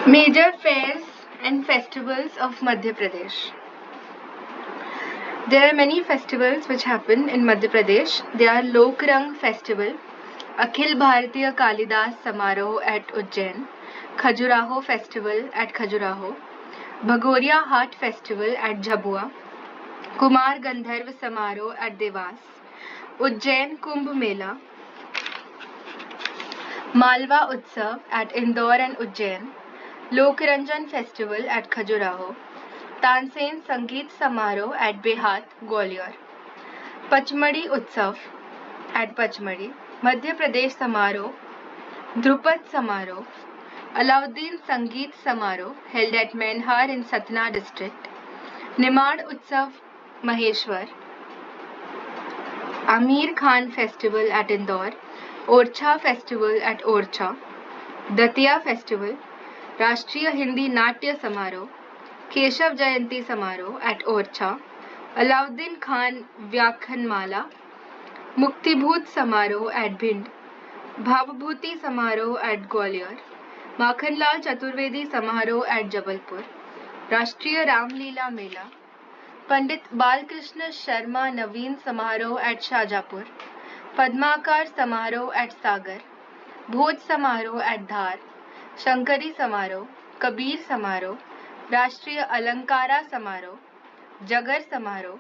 Major fairs and festivals of Madhya Pradesh. There are many festivals which happen in Madhya Pradesh. They are Lok Rang Festival, Akhil Bharatiya Kalidas Samaroh at Ujjain, Khajuraho Festival at Khajuraho, Bhagoria Haat Festival at Jhabua, Kumar Gandharv Samaroh at Devas, Ujjain Kumbh Mela, Malwa Utsav at Indore and Ujjain, Lok Ranjan Festival at Khajuraho, Tansen संगीत समारोह at बेहात Gwalior, Pachmarhi उत्सव at Pachmarhi, Madhya Pradesh समारोह, ध्रुपद समारोह, अलाउद्दीन संगीत समारोह held at मेनहार in Satna district, Nimar उत्सव Maheshwar, Aamir Khan festival at Indore, Orchha festival at Orchha, Datia festival, राष्ट्रीय हिंदी नाट्य समारोह, केशव जयंती समारोह at ओरछा, अलाउद्दीन खान व्याख्यानमाला, मुक्तिभूत समारोह at भिंड, भावभूति समारोह at ग्वालियर, माखनलाल चतुर्वेदी समारोह at जबलपुर, राष्ट्रीय रामलीला मेला, पंडित बालकृष्ण शर्मा नवीन समारोह at शाजापुर, पद्माकर समारोह at सागर, भोज समारोह at धार, शंकरी समारोह, कबीर समारोह, राष्ट्रीय अलंकारा समारोह, जगर समारोह,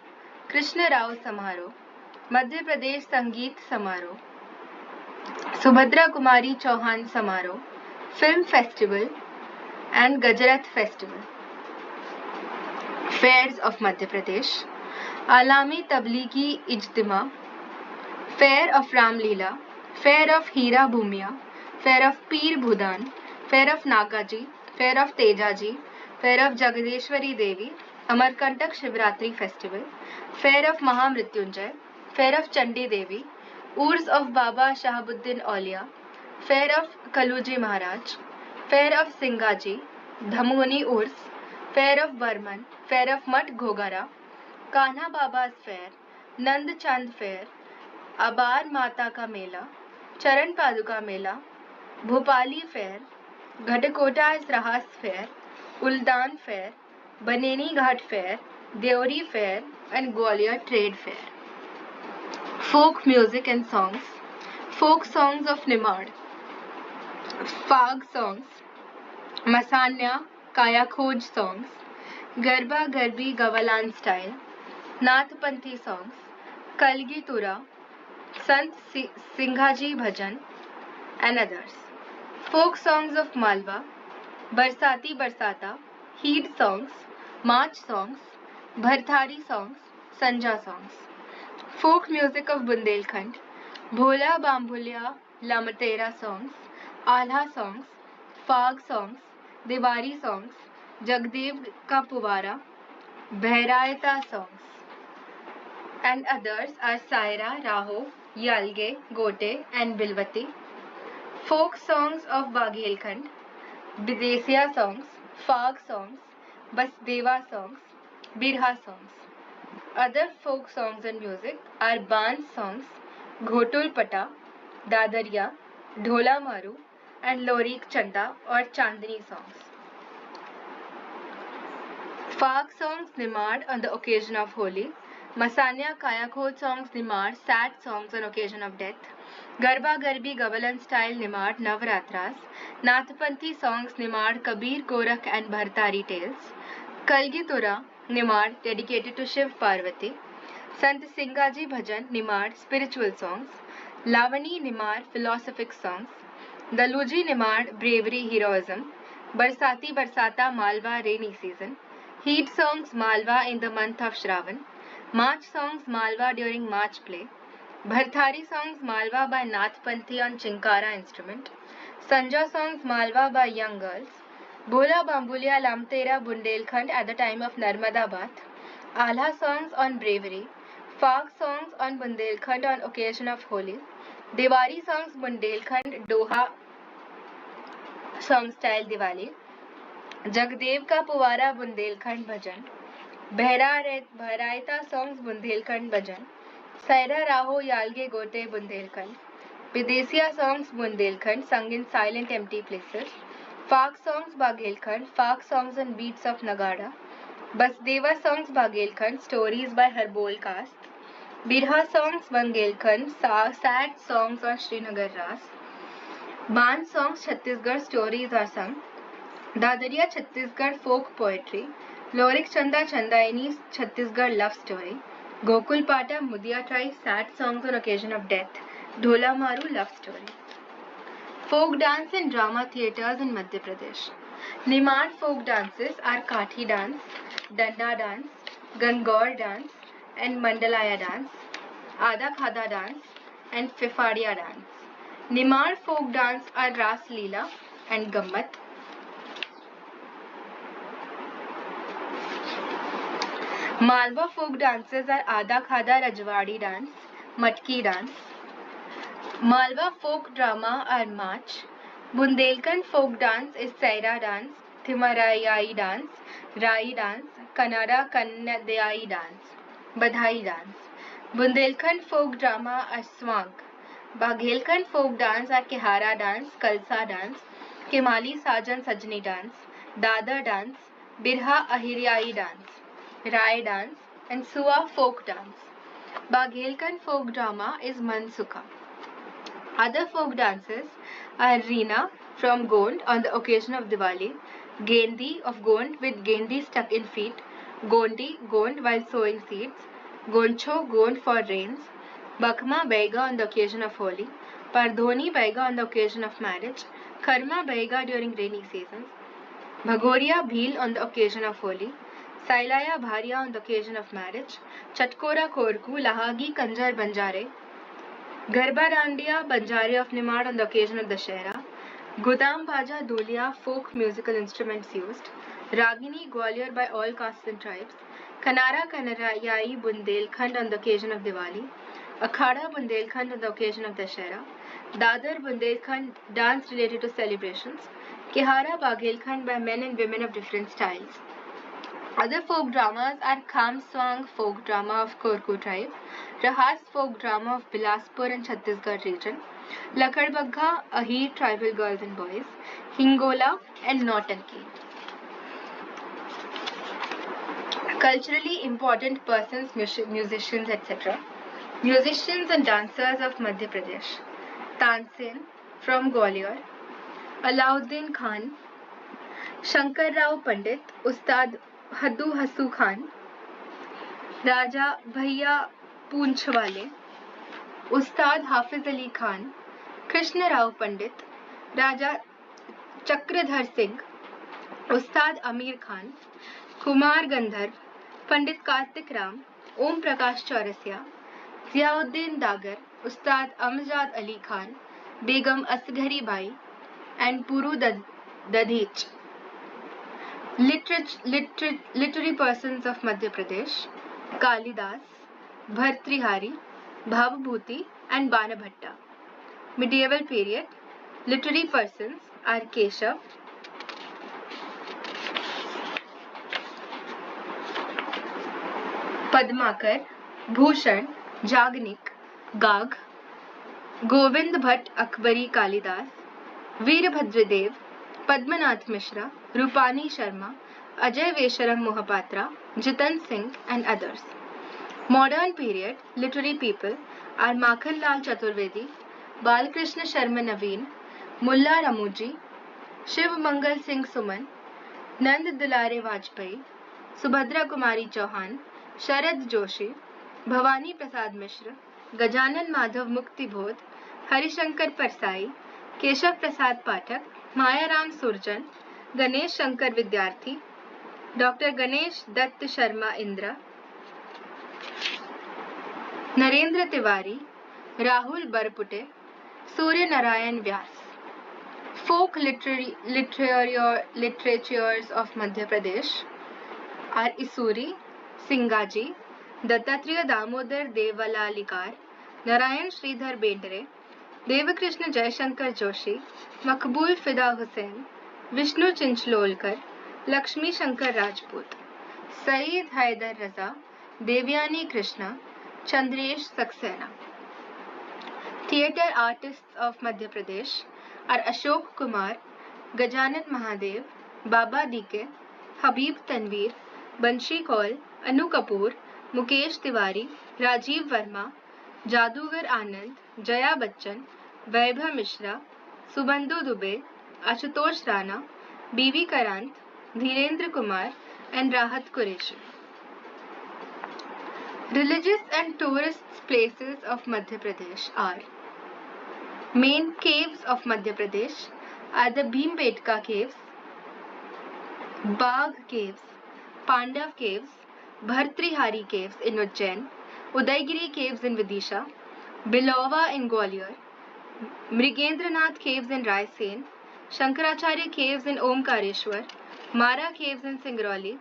कृष्णराव समारोह, मध्य प्रदेश संगीत समारोह, सुभद्रा कुमारी चौहान समारोह, film festival and Gajrath festival. Fairs of Madhya Pradesh, Aalami Tablighi Ijtima, fair of Ramlila, fair of Hira Bhumiya, fair of Pir Bhudan, fair of Nagaji, fair of Tejaji, fair of Jagdeshwari Devi, Amarkantak Shivratri festival, fair of Mahamrityunjay, fair of Chandi Devi, Urs of Baba Shahabuddin Auliya, fair of Kaluji Maharaj, fair of Singaji, Dhamoni Urs, fair of Barman, fair of Math Ghogara, Kanha बाबाज fair, Nand Chand fair, अबार माता का मेला, चरण पादुका मेला, Bhopali fair, Ghatkota Rahas fair, Uldan fair, Baneni Ghat fair, Deori fair and Gwalior Trade Fair. Folk music and songs. Folk songs of Nimad. Fag songs. Masanya Kaya Khoj songs. Garba Garbi Gavalan style. Nathpanthi songs. Kalgi Tura. Sant Singhaji Bhajan and others. Folk songs of Malwa. Barsati Barsata, Heed songs, march songs, Bharthari songs, Sanja songs. Folk music of Bundelkhand, Bhola Bambulia Lamtera songs, Alha songs, Phag songs, Diwari songs, Jagdev का Puwara, Bahrayta songs. And others are Saira, Raho, Yalge, Gote and Bilwati. Folk songs of Baghelkhand, Videshiya songs, फाग songs, Basdewa songs, बिरहा songs. Other folk songs and music are बांस songs, ghotul पटा, दादरिया, ढोला मारू and लोरीक चंदा और चांदनी songs. Fag songs Nimad on the occasion of Holi, Masanya Kayakhoj songs Nimad, sad songs on occasion of death, Garba Garbi Gavalan style Nimad, Navratras, Nathpanthi songs Nimad, Kabir Gorakh and Bhartari tales, Kalgi Tura Nimad, dedicated to Shiv Parvati, Sant Singhaji Bhajan Nimad, spiritual songs, Lavani Nimad, philosophic songs, Daluji Nimad, bravery, heroism, Barsati Barsata Malwa, rainy season, Heat songs Malwa in the month of Shravan, March songs Malwa during March play, Bharthari songs Malwa by Nathpanthi on Chinkara instrument, Sanja songs Malwa by young girls, Bola Bambulia Lamtera Bundelkhand at the time of Narmada Bath, Alha songs on bravery, Fag songs on Bundelkhand on occasion of Holi, Diwali songs Bundelkhand Doha song style Diwali, Jagdev का पुवारा बुंदेलखंड भजन, बहरायता songs Bundelkhand भजन, सैरा राहो यालगे गोटे बुंदेलखंड, विदेशिया songs Bundelkhand sung in silent empty places, Folk songs Baghelkhand, folk songs and beats of Nagada. Basdeva songs Baghelkhand, stories by Herbol caste. Birha songs Bangelkhand, sad songs on Srinagar Ras. Band songs Chhattisgarh stories are sung. Dadariya Chhattisgarh folk poetry. Lorik Chanda Chandaini Chhattisgarh love story. Gokul Pata Mudia tribe sad songs on occasion of death. Dhola Maru love story. Folk dance and drama theatres in Madhya Pradesh. Nimad folk dances are Kathi dance, Danda dance, Gangaur dance and Mandalaya dance, Ada Khada dance and Fifadia dance. Nimad folk dance are Ras Leela and Gammat. Malwa folk dances are Ada Khada Rajwadi dance, Matki dance. Malwa folk drama are March. Bundelkhand folk dance is Saira dance, Thimarayai dance, Rai dance, Kannada Kannadayai dance, Badhai dance. Bundelkhand folk drama are Swang. Baghelkhand folk dance are Kehara dance, Kalsa dance, Kemali Sajan Sajni dance, Dada dance, Birha Ahiryai dance, Rai dance and Suwa folk dance. Baghelkhand folk drama is Mansuka. Other folk dances are Reena from Gond on the occasion of Diwali, Gendi of Gond with Gendi stuck in feet, Gondi, Gond while sowing seeds, Goncho, Gond for rains, Bakma Baiga on the occasion of Holi, Pardhoni Baiga on the occasion of marriage, Karma Baiga during rainy seasons, Bhagoria Bhil on the occasion of Holi, Sailaya Bharia on the occasion of marriage, Chatkora Korku, Lahagi Kanjar Banjare, Garba Dandiya Banjari of Nimad on the occasion of Dashera, Gudam Bhaja Dulia folk musical instruments used, Ragini Gwalior by all castes and tribes, Kanara Kannadayai Bundelkhand on the occasion of Diwali, Akhada Bundelkhand on the occasion of Dashera, Dadar Bundelkhand dance related to celebrations, Kehara Baghelkhand by men and women of different styles. Other folk dramas are Khamswang folk drama of Korku tribe, Rahas folk drama of Bilaspur and Chhattisgarh region, Lakadbagha, Ahir tribal girls and boys, Hingola and Nautanki. Culturally important persons, musicians, etc. Musicians and dancers of Madhya Pradesh. Tansen from Gwalior, Alauddin Khan, Shankar Rao Pandit, Ustad Haddu Hasu Khan, Raja Bhaiya Poonchwale, Ustad Hafiz Ali Khan, Krishna Rao Pandit, Raja Chakradhar Singh, Ustad Amir Khan, Kumar Gandharv, Pandit Kartik Ram, Om Prakash Chaurasiya, Ziauddin Dagar, Ustad Amjad Ali Khan, Begum Asghari Bai, and Puru Dadhich. Literary persons of Madhya Pradesh, Kalidas, Bhartrihari, Bhavabhuti and Banabhatta. Medieval period, literary persons are Keshav, Padmakar, Bhushan, Jagnik, Gag, Govind Bhatt Akbari Kalidas, Veerbhadradev, Padmanath Mishra, Rupani Sharma, Ajay Vesharam Mohapatra, Jitan Singh and others. Modern period literary people are Makhan Lal Chaturvedi, Balkrishna Sharma Naveen, Mulla Ramuji, Shiv Mangal Singh Suman, Nand Dulare Vajpayee, Subhadra Kumari Chauhan, Sharad Joshi, Bhavani Prasad Mishra, Gajanan Madhav Mukti Bodh, Harishankar Parsai, Keshav Prasad Pathak, Maya Ram Surjan, Ganesh Shankar Vidyarthi, Dr. Ganesh Datt Sharma Indra, Narendra Tiwari, Rahul Barpute, Surya Narayan Vyas. Folk literatures of Madhya Pradesh are Isuri, Singaji, Dattatreya Damodar Devalalikar, Narayan Sridhar Bendre, Devakrishna Jaishankar Joshi, Makbul Fida Hussain, Vishnu Chinchlolkar, Lakshmi Shankar Rajput, Saeed Haidar Raza, Devyani Krishna, Chandresh Saxena. Theatre artists of Madhya Pradesh are Ashok Kumar, Gajanan Mahadev, Baba DK, Habib Tanvir, Banshi Kaul, Anu Kapoor, Mukesh Tiwari, Rajiv Verma, जादूगर आनंद, जया बच्चन, वैभव मिश्रा, सुबंधु दुबे, आशुतोष राणा, बीवी करांत, Dhirendra Kumar, and Rahat Qureshi. Religious and tourist places of Madhya Pradesh are: main caves of Madhya Pradesh are the Bhimbetka caves, Bagh caves, Pandav caves, Bhartrihari caves in Ujjain, Udaygiri caves in Vidisha, Bilova in Gwalior, Mrigendranath caves in Raisen, Shankaracharya caves in Omkareshwar, Mara caves in Singrauli,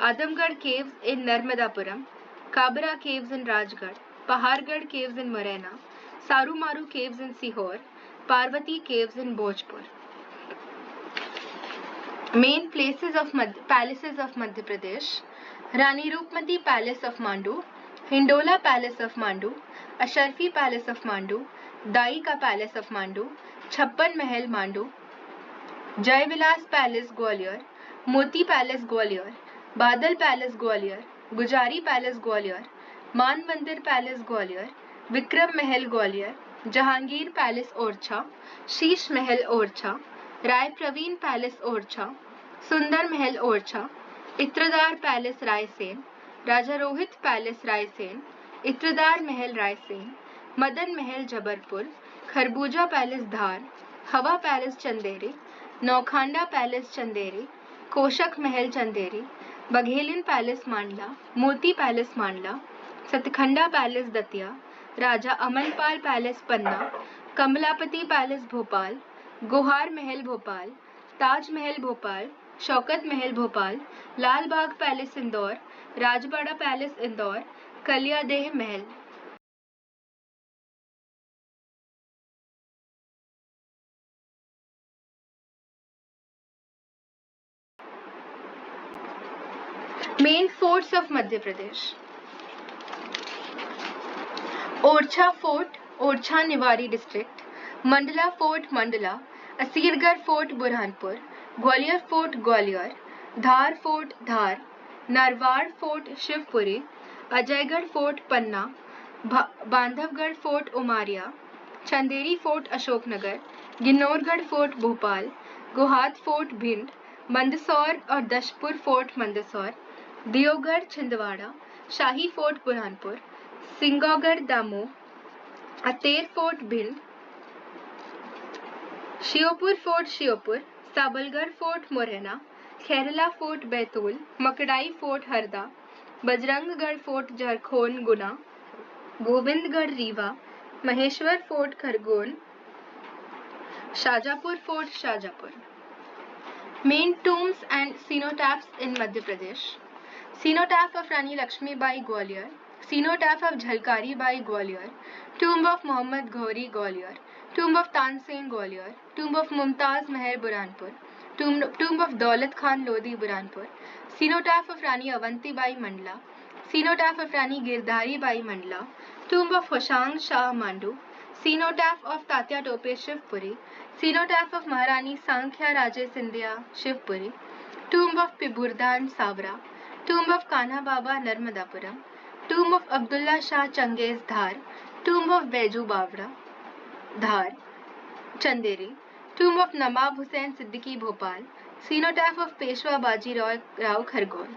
Adamgarh caves in Narmadapuram, Kabra caves in Rajgarh, Pahargarh caves in Morena, Sarumaru caves in Sihor, Parvati caves in Bhojpur. Main palaces of Madhya Pradesh: Rani Roopmati Palace of Mandu, Hindola Palace of Mandu, Asharfi Palace of Mandu, Dai Ka Palace of Mandu, Chhappan Mahal Mandu, Jai Vilas Palace Gwalior, Moti Palace Gwalior, Badal Palace Gwalior, Gujari Palace Gwalior, Man Mandir Palace Gwalior, Vikram Mahal Gwalior, Jahangir Palace Orcha, Sheesh Mahal Orcha, Rai Praveen Palace Orcha, Sundar Mahal Orcha, Itradar Palace Raisen, Raja Rohit Palace Raisen, Itradar Mahal Raisen, Madan Mahal Jabalpur, Kharbuja Palace Dhar, Hawa Palace Chanderi, Naukhanda Palace Chanderi, Koshak Mahal Chanderi, Baghelin Palace Mandla, Moti Palace Mandla, Satkhanda Palace Datia, Raja Amanpal Palace Panna, Kamalapati Palace Bhopal, Gohar Mahal Bhopal, Taj Mahal Bhopal, Shaukat Mahal Bhopal, Lal Bagh Palace Indore, Rajbada Palace Indore, Kalyadeh Mahal. Main forts of Madhya Pradesh: Orcha Fort, Orcha Niwari District, Mandla Fort Mandla, Asirgarh Fort Burhanpur, Gwalior Fort Gwalior, Dhar Fort Dhar, Narwar Fort Shivpuri, Ajaygarh Fort Panna, Bandhavgarh Fort Umaria, Chanderi Fort Ashoknagar, Ginnorgarh Fort Bhopal, Gohat Fort Bhind, Mandsaur और Dashpur fort Mandsaur, Deogarh Chhindwara, Shahi fort Burhanpur, Singaugarh Damoh, Ater fort Bhind, Sheopur fort Sheopur, Sabalgarh fort Morena, Khairla fort Betul, Makdai fort Harda, Bajranggarh fort Jarkhon Guna, Govindgarh Rewa, Maheshwar fort Khargone, Shajapur fort Shajapur. Main tombs and cenotaphs in Madhya Pradesh: Cenotaph of Rani Lakshmi Bai Gwalior, Cenotaph of Jhalkari Bai Gwalior, Tomb of Muhammad Ghori Gwalior, Tomb of Tansen Gwalior, Tomb of Mumtaz Mahal Burhanpur, Tomb of Daulat Khan Lodi Burhanpur, Cenotaph of Rani Avanti Bai Mandla, Cenotaph of Rani Girdhari Bai Mandla, Tomb of Hoshang Shah Mandu, Cenotaph of Tatya Tope Shivpuri, Cenotaph of Maharani Sankhya Raje Sindhya Shivpuri, Tomb of Piburdhan Savra, Tomb of Kanha Baba Narmadapuram, Tomb of Abdullah Shah Changes Dhar, Tomb of Baiju Bawra Dhar, Chanderi, Tomb of Nawab Hussain Siddiqui Bhopal, Cenotaph of Peshwa Baji Rao Khargone,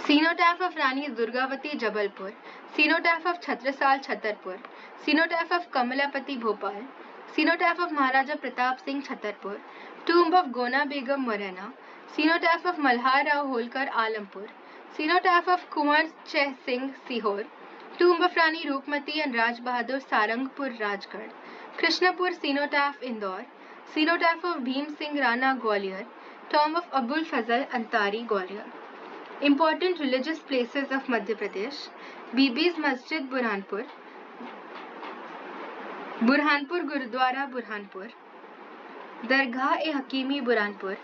Cenotaph of Rani Durgavati Jabalpur, Cenotaph of Chhatrasal Chhatarpur, Cenotaph of Kamalapati Bhopal, Cenotaph of Maharaja Pratap Singh Chhatarpur, Tomb of Gona Begum Morena, Cenotaph of Malhar Rao Holkar Alampur, Cenotaph of Kumar Cheh Singh Sihor, Tomb of Rani Roopmati and Raj Bahadur Sarangpur Rajgarh, Krishnapur Cenotaph Indore, Cenotaph of Bhim Singh Rana Gwalior, Tomb of Abul Fazal Antari Gwalior. Important religious places of Madhya Pradesh: Bibi's Masjid Burhanpur, Burhanpur Gurudwara Burhanpur, Dargah-e-Hakimi Burhanpur,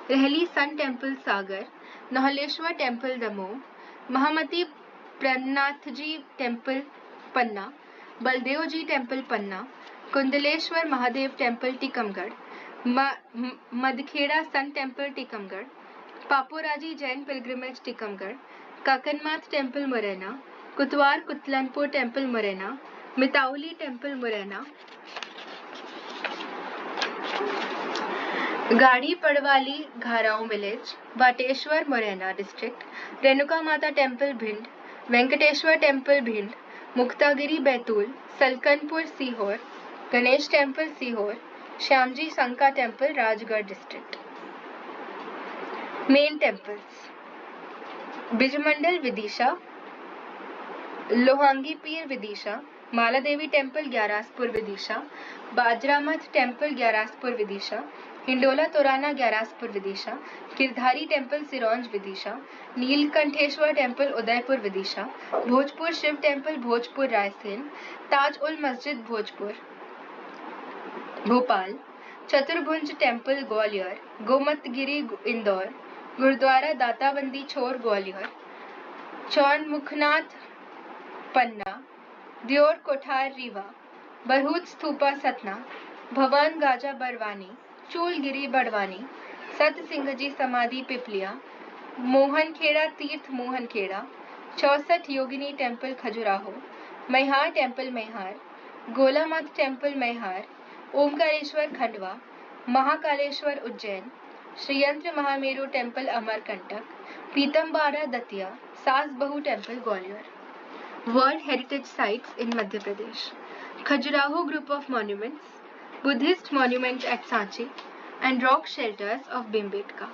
Rehli Sun Temple Sagar, Nahaleshwar Temple Damoh, Mahamati Pranathji Temple Panna, Baldevji Temple Panna, Kundaleshwar Mahadev Temple Tikamgarh, Madkheda sun temple Tikamgarh, Paporaji Jain pilgrimage Tikamgarh, Kakanmath temple Morena, Kutwar Kutalanpur temple Morena, Mitauli temple Morena, Garhi Padhavali Gharau village, Bateshwar Morena district, Renuka Mata temple Bhind, Venkateshwar temple Bhind, Muktagiri Betul, Salkanpur Sehore, Ganesh temple Sehore, Shyamji Sanka temple Rajgarh district. Main temples: Bijamandal Vidisha, Lohangi Pir Vidisha, Mala Devi temple Gyaraspur Vidisha, Bajramath temple Gyaraspur Vidisha, Hindola Torana Gyaraspur Vidisha, Girdhari temple Sironj Vidisha, Neelkantheshwar temple Udaipur Vidisha, Bhojpur Shiv temple Bhojpur Raisen, Taj ul मस्जिद भोजपुर भोपाल, चतुर्भुज temple Gwalior, गोमतगिरी Indore, gurdwara दाताबंदी छोर ग्वालियर, चौनमुखनाथ पन्ना, दियोर कोठार रीवा, बरहूत स्तूपा सतना, भवन Gaza Barwani, चूलगिरी Barwani, सत सिंह जी समाधि Pipliya, Mohankheda Tirth Mohankheda, 64 Yogini temple Khajuraho, Maihar temple Maihar, Golamath temple Maihar, Omkareshwar Khandwa, Mahakaleshwar Ujjain, Shriyantra Mahameru temple Amarkantak, Pitambara Datia, Saas Bahu temple Gwalior. World heritage sites in Madhya Pradesh: Khajuraho group of monuments, Buddhist monument at Sanchi, and rock shelters of Bhimbetka.